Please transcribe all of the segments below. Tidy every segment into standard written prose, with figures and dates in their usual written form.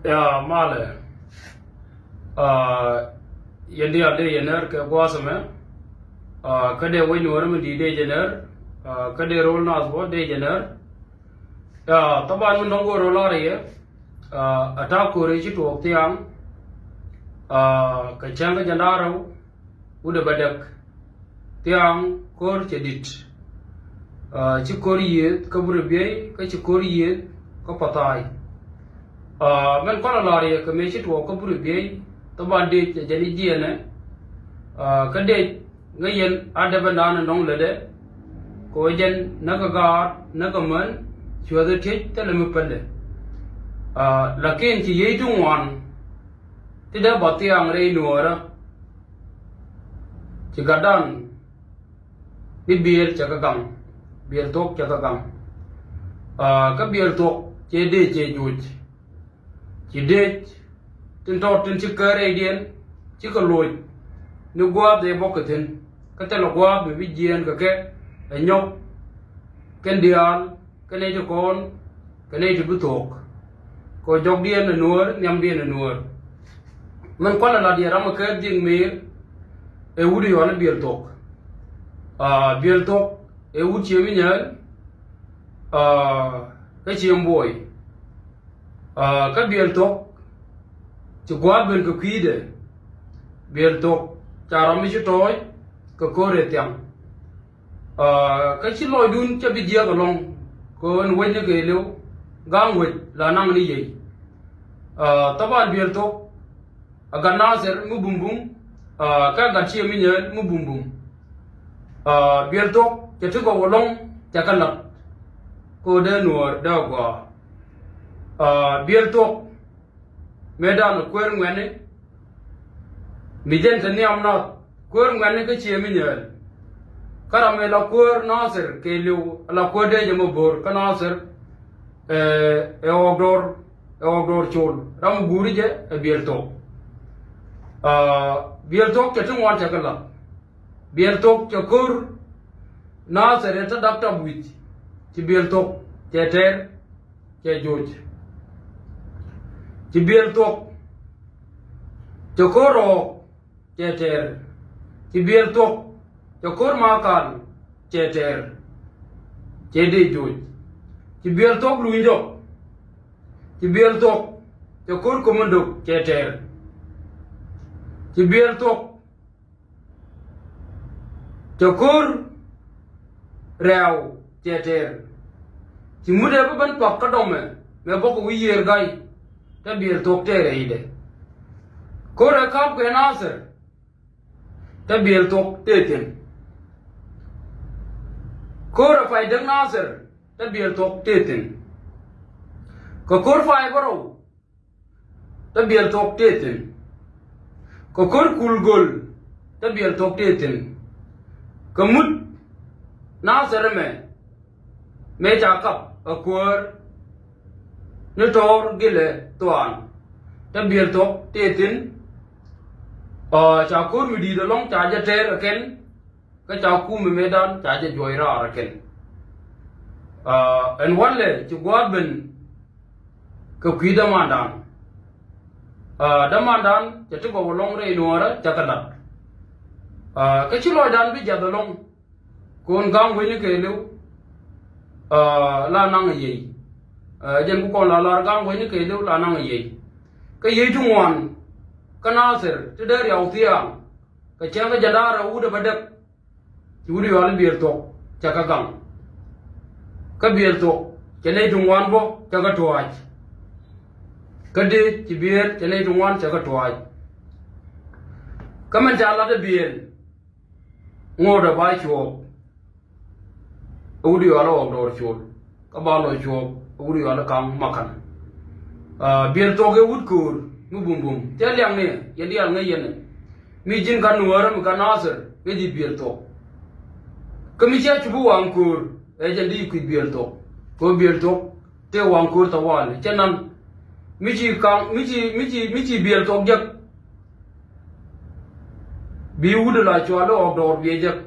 Ya male yendi ade yener ke gwasame kade wani wani di de jener kade rol nasbo de jener ya taban mun dongo rolare ye ata kore chi to tiang ka changa jandaro ude badak tiang kor chedit chi koriye kabure be ka chi koriye ka patai men kola lari ka me chi to kabure be taban de jani jiene kade ngayen ada bandana nong lede ko jen naga gar naga man chuada thich telemu pande lakin chi ye tungwan tida bati angre nuara chi gadan ni bier chakagam bier tok chakagam ka bier tok che de che juj chi de tin to tin chi kare dien chi ko loy nu gwa de bokatin ka te lo gwa be vigien ka ke nyok ken dial ken e kon ken e butok ko jog dien na nuor nyam dien na nuor man kwala la dia ram ka ding me e wudi yo na biel tok e wudi che mi nyal ka chiem boy ka biel tok ci gwa ben ko kide biel tok charam mi toy ko kore tiang ka chi loy dun cha bi dia ko long ko en wen ke lew gang wet la nang ni ye taban biel tok aga naser mu bum bum ka ga chi mi nyel mu bum bum biel tok cha tu ko long cha ka lat ko de nuor da gwa biel tok medan kwer ngwane mijen tani amna kwer ngwane ka chi mi nyel karame la kwer naser ke lew la ko de jamo bor ka naser e ogdor chol ram guri je e biel tok ke tungwan chakala biel tok chakur naser eta dakta buit ti biel tok ke ter ke joj ti biel tok chokoro ke ter ti biel tok chokor makal ke ter ke de joj ti biel tok luindo ti biel tok chokor komando ke ter ti biel tok chokor rew ke ter ti mude ban pak kadome me boko wiyer gai ta biel tok tere ide kore kap ke naser ta biel tok teten kore fai dang naser ta biel tok teten ko kor fai baro ta biel tok teten ko kor kulgol ta biel tok teten ko mut naser me jakap akur ni tor gile tuan ta biel tok tetin cha kur mi di long cha ja ter ken ka cha ku mi medan cha ja joira ken en walle ci gwaben ko kwida mandan damandan cha to go long re nuara cha kala ka ci lo dan bi ja long kon gang we ni ke lu la nang yi jen ku ko la gang we ni ke lu la nang yi ka yi tungwan ka naser ti der yaw tiang ka changa jadara ude badak ti wuri wal biel tok chaka gang ka biel tok chene tungwan bo chaka tuaj ka de ti biel chene tungwan chaka tuaj ka man jala de biel ngoda ba chuo udi wala og dor chuo ka ba lo chuo udi wala kam makan biel tok e wud kur mu bum bum te liang ne ye liang ne yene mi jin kan nuar mu kan naser ke di biel tok kami cha chubu wangkur e jen di ku biel tok ko biel tok te wangkur ta wal chenan mi ji biel tok jak bi wud la chwalo og dor bi jak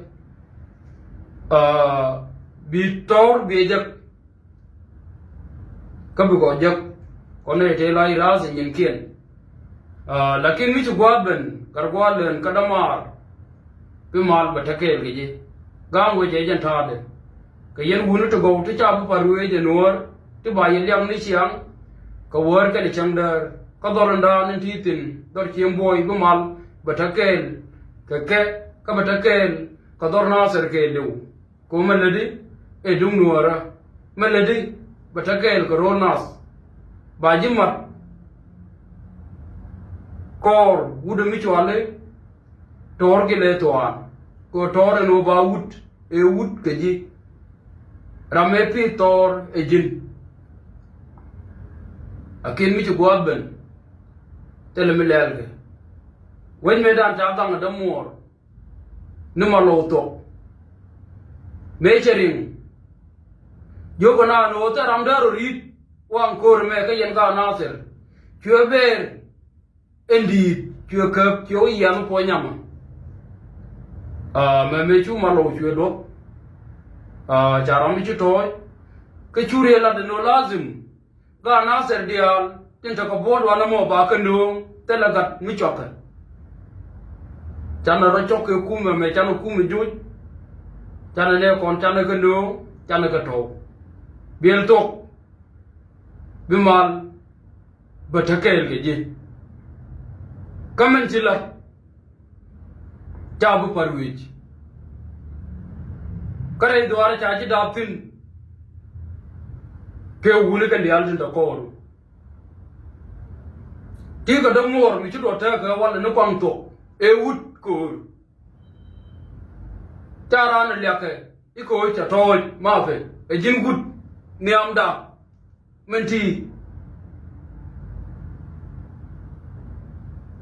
bi tor bi jak ka bu go jak ko ne te lai ra sin yin kien lakin mi chu gwa ben kar gwa len kadamar pi mal ba takel ge je gang we je jan tha de ke yen wunu to go to cha bu paru e de nor ti ba yen yang ni chiang ka wor ka de chang der ka dor nda nin ti tin dor chiem boy bu mal ba takel ka ba takel ka dor na ser ke lu ko meladi e dung nuara meladi ba takel ka ronas ba jimat kor wudu mi chwale tor ke le toan ko tor no ba wut e wut ke ji rame pi tor e jin akin mi chu gwaben tele mi lelge wen me dan ta dang da mor ni ma lo to me cherin yo gona no ta ram da ro rit wang kor me ka yen ga na ser chue ber endi chue kap chue yam po nyama me chu ma lo chue do charam chu toy ke chure la de no lazim ga na ser dial tin ta ko bod wala mo ba ka no te la gat mi chokka chana ro chok ke kum me chana kum ju chana ne kon chana ka no chana ka to biel tok bimal batakel ke ji kamen chila chabu parwij kare dwara chaji daptin ke wule kan dial tin da ko ti ga da mor mi chudo ta ga wala no kwang to e wut ko tara na lyake iko cha toy ma fe e jin gut ni amda menti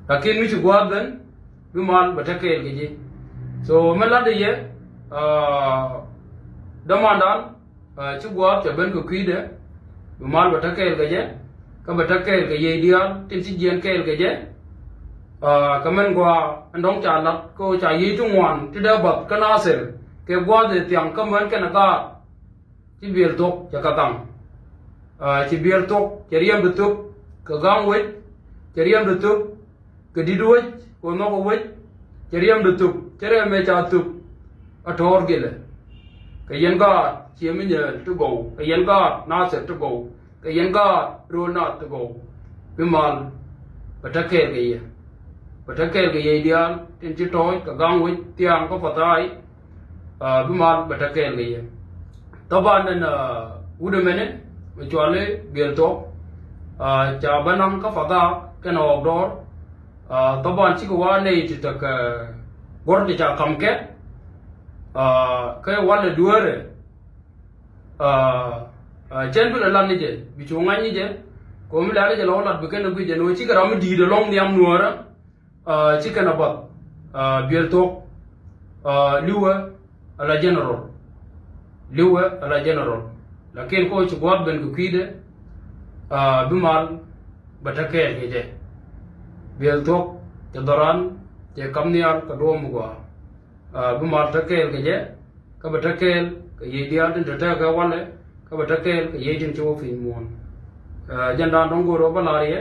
lakin mi chu gwaben bi mal batakel ge ji so mala de ye damandan chu gwab cha ben ko kwide bi mal batakel ge je ka batakel ge ye dia tin si jen kel ge je ka men gwa andong cha lat ko cha yi chu ngwan ti da bab ka na ser ke gwa de tiang ka man ka na ka ti biel tok cha ka tang ti biel tok ke riam du tuk ka gang wet ke riam du tuk ke di duwet ko no ko wet ke riam du tuk ke re me cha tuk a thor gele ke yen ga chi mi ne tu go ke yen ga na ser tu go ke yen ga ro na tu go bi mal batakel ge ye batakel ge ye dial tin chi toy ka gang wet tiang ko patai bi mal batakel ge ye taban na ude mene me chwale biel tok cha banam ka faga ke no dor taban chi ko wa nei ti tak gor ti cha kam ke wala duore chen bu la ni je bi chu ngai ni je ko mi la je lo lat bu ken bu je no chi ka ram di de long niam nuora chi ka na ba biel tok liwa ala general lakin ko chi gwab ben ku kide bi mal batake ge je biel tok te doran te kamnial ka dom gwa bi mal takel ge je ka batakel ka ye dia tin ta ka wale ka batakel ka ye tin cho fi mon jan dan dong go ro ba la ye